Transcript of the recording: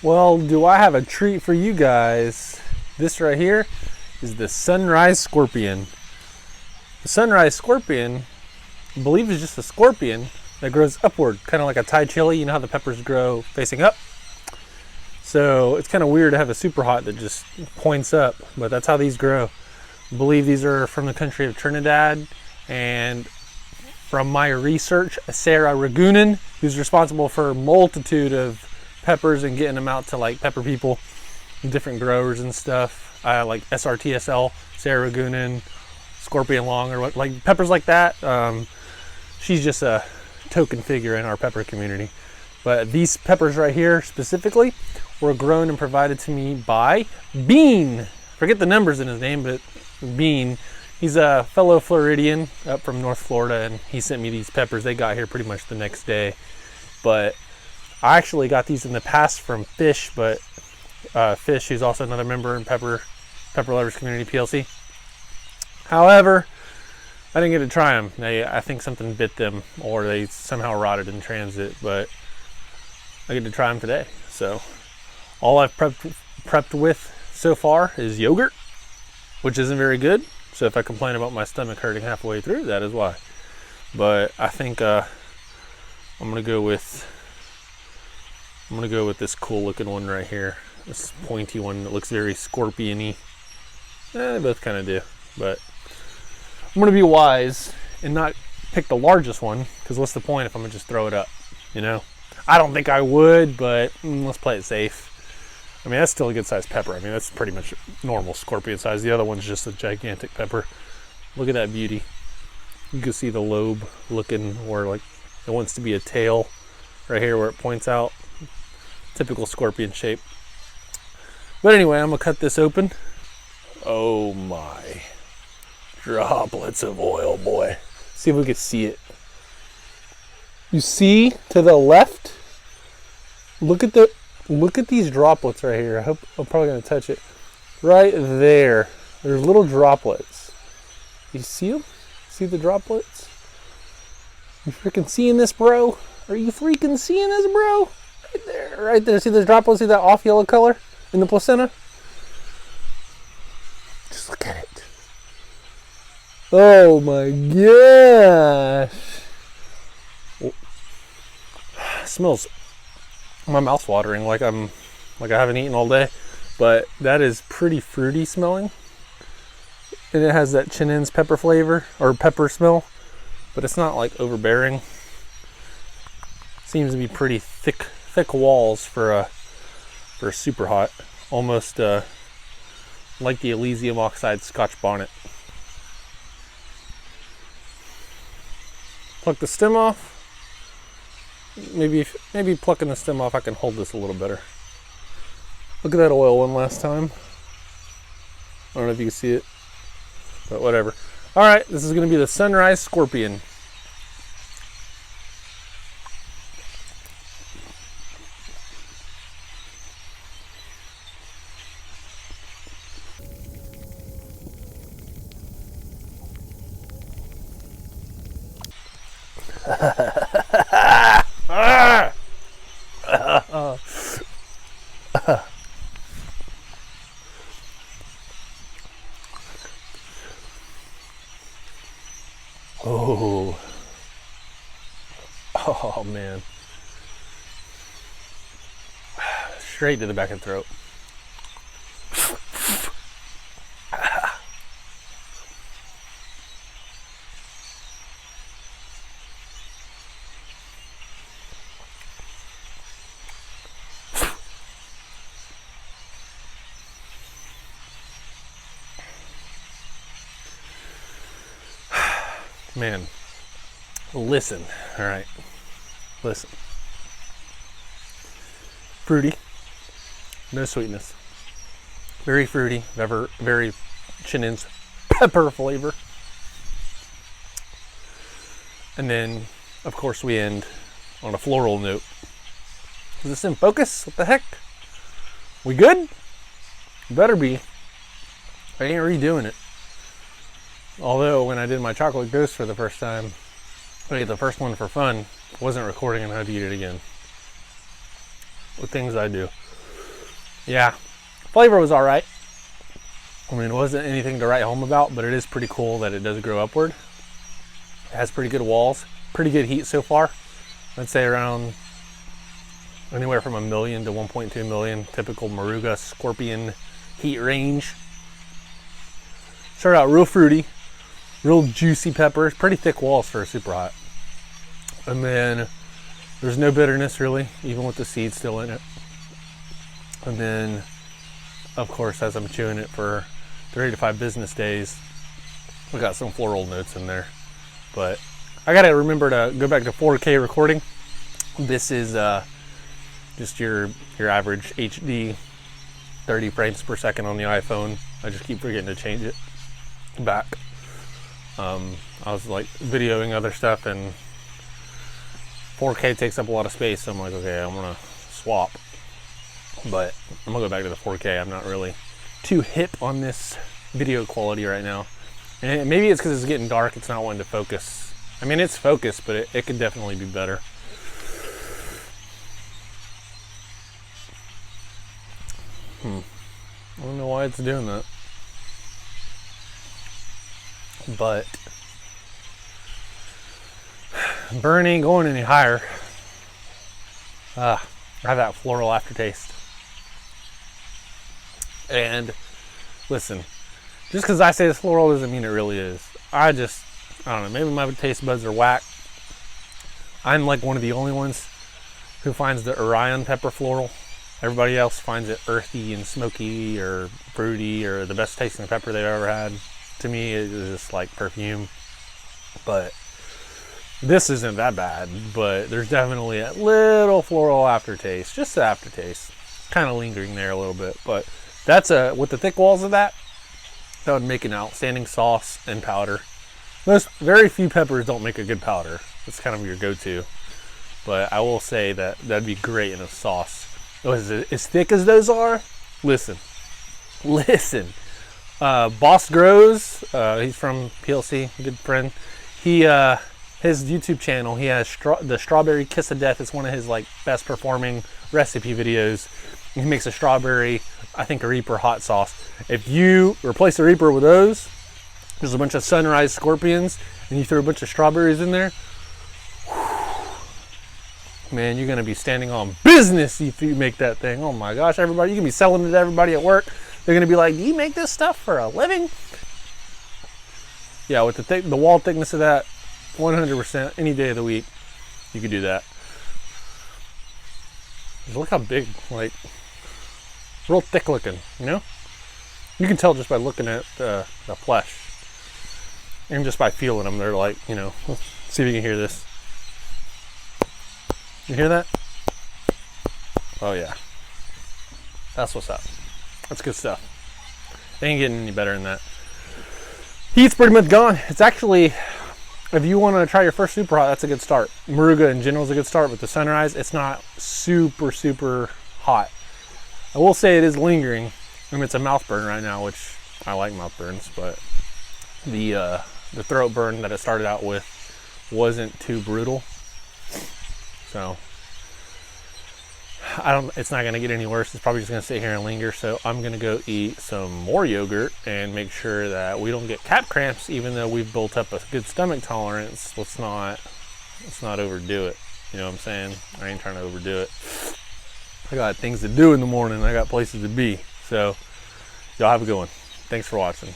Well, do I have a treat for you guys. This right here is the sunrise scorpion. The sunrise scorpion, I believe, is just a scorpion that grows upward, kind of like a Thai chili. You know how the peppers grow facing up? So it's kind of weird to have a super hot that just points up, but that's how these grow. I believe these are from the country of Trinidad, and from my research, Sarah Ragunan, who's responsible for a multitude of peppers and getting them out to like pepper people, different growers and stuff, like SRTSL, Sarah Ragunan, Scorpion Long, or what, like peppers like that. She's just a token figure in our pepper community. But these peppers right here specifically were grown and provided to me by Bean. Forget the numbers in his name, but Bean. He's a fellow Floridian up from North Florida, and he sent me these peppers. They got here pretty much the next day. But I actually got these in the past from Fish, but Fish, who's also another member in Pepper Lovers Community PLC. However, I didn't get to try them. I think something bit them, or they somehow rotted in transit, but I get to try them today. So all I've prepped with so far is yogurt, which isn't very good. So if I complain about my stomach hurting halfway through, that is why. But I think I'm gonna go with this cool looking one right here. This pointy one that looks very scorpion-y. They both kind of do, but I'm gonna be wise and not pick the largest one, because what's the point if I'm gonna just throw it up, you know? I don't think I would, but let's play it safe. I mean, that's still a good sized pepper. I mean, that's pretty much normal scorpion size. The other one's just a gigantic pepper. Look at that beauty. You can see the lobe looking where like it wants to be a tail right here where it points out. Typical scorpion shape. But anyway, I'm gonna cut this open. Oh my. Droplets of oil, boy. See if we can see it. You see to the left? Look at these droplets right here. I'm probably gonna touch it. Right there. There's little droplets. You see them? See the droplets? You freaking seeing this, bro? Are you freaking seeing this, bro? Right there, right there. See those droplets? See that off yellow color in the placenta? Just look at it. Oh my gosh. Smells, my mouth's watering like I haven't eaten all day, but that is pretty fruity smelling, and it has that Chinen's pepper flavor or pepper smell, but it's not like overbearing. Seems to be pretty thick walls for a super hot, almost like the Elysium Oxide Scotch bonnet. Pluck the stem off. Maybe plucking the stem off, I can hold this a little better. Look at that oil one last time. I don't know if you can see it, but whatever. All right, this is going to be the sunrise scorpion. Oh man. Straight to the back of the throat. Man, listen, all right, listen. Fruity, no sweetness. Very fruity, very Chinen's pepper flavor. And then, of course, we end on a floral note. Is this in focus? What the heck? We good? Better be. I ain't redoing it. Although, when I did my chocolate ghost for the first time, like the first one for fun, wasn't recording on how to eat it again. What things I do. Yeah, flavor was all right. I mean, it wasn't anything to write home about, but it is pretty cool that it does grow upward. It has pretty good walls, pretty good heat so far. I'd say around anywhere from 1 million to 1.2 million, typical Moruga Scorpion heat range. Started out real fruity, real juicy peppers, pretty thick walls for a super hot. And then there's no bitterness really, even with the seeds still in it. And then, of course, as I'm chewing it for 3 to 5 business days, we got some floral notes in there. But I gotta remember to go back to 4K recording. This is just your average HD 30 frames per second on the iPhone. I just keep forgetting to change it back. I was like videoing other stuff, and 4K takes up a lot of space, so I'm like, okay, I'm gonna swap. But I'm gonna go back to the 4K. I'm not really too hip on this video quality right now. And maybe it's because it's getting dark, it's not wanting to focus. I mean, it's focused, but it could definitely be better. I don't know why it's doing that. But burn ain't going any higher. I have that floral aftertaste. And listen, just because I say it's floral doesn't mean it really is. I don't know, maybe my taste buds are whack. I'm like one of the only ones who finds the Orion pepper floral. Everybody else finds it earthy and smoky or fruity or the best tasting pepper they've ever had. To me, it is just like perfume. But this isn't that bad, but there's definitely a little floral aftertaste, just the aftertaste, kind of lingering there a little bit. But that's with the thick walls of that would make an outstanding sauce and powder. Very few peppers don't make a good powder. It's kind of your go-to. But I will say that that'd be great in a sauce. As thick as those are, listen. Boss Grows, he's from PLC, good friend. His YouTube channel, he has the Strawberry Kiss of Death. It's one of his like best performing recipe videos. He makes a strawberry, I think, a Reaper hot sauce. If you replace the Reaper with those, there's a bunch of Sunrise Scorpions, and you throw a bunch of strawberries in there, man, you're gonna be standing on business if you make that thing. Oh my gosh, everybody, you can be selling it to everybody at work. They're gonna be like, do you make this stuff for a living? Yeah, with the wall thickness of that, 100%, any day of the week, you could do that. Just look how big, like, real thick looking, you know? You can tell just by looking at the flesh. And just by feeling them, they're like, you know, let's see if you can hear this. You hear that? Oh yeah. That's what's up. That's good stuff. They ain't getting any better than that. Heat's pretty much gone. It's actually, if you want to try your first super hot, that's a good start. Moruga in general is a good start, but the Sunrise, it's not super hot. I will say it is lingering. I mean, it's a mouth burn right now, which I like mouth burns, but the throat burn that it started out with wasn't too brutal. So it's not gonna get any worse. It's probably just gonna sit here and linger. So I'm gonna go eat some more yogurt and make sure that we don't get cap cramps, even though we've built up a good stomach tolerance. Let's not overdo it. You know what I'm saying? I ain't trying to overdo it. I got things to do in the morning. I got places to be. So y'all have a good one. Thanks for watching.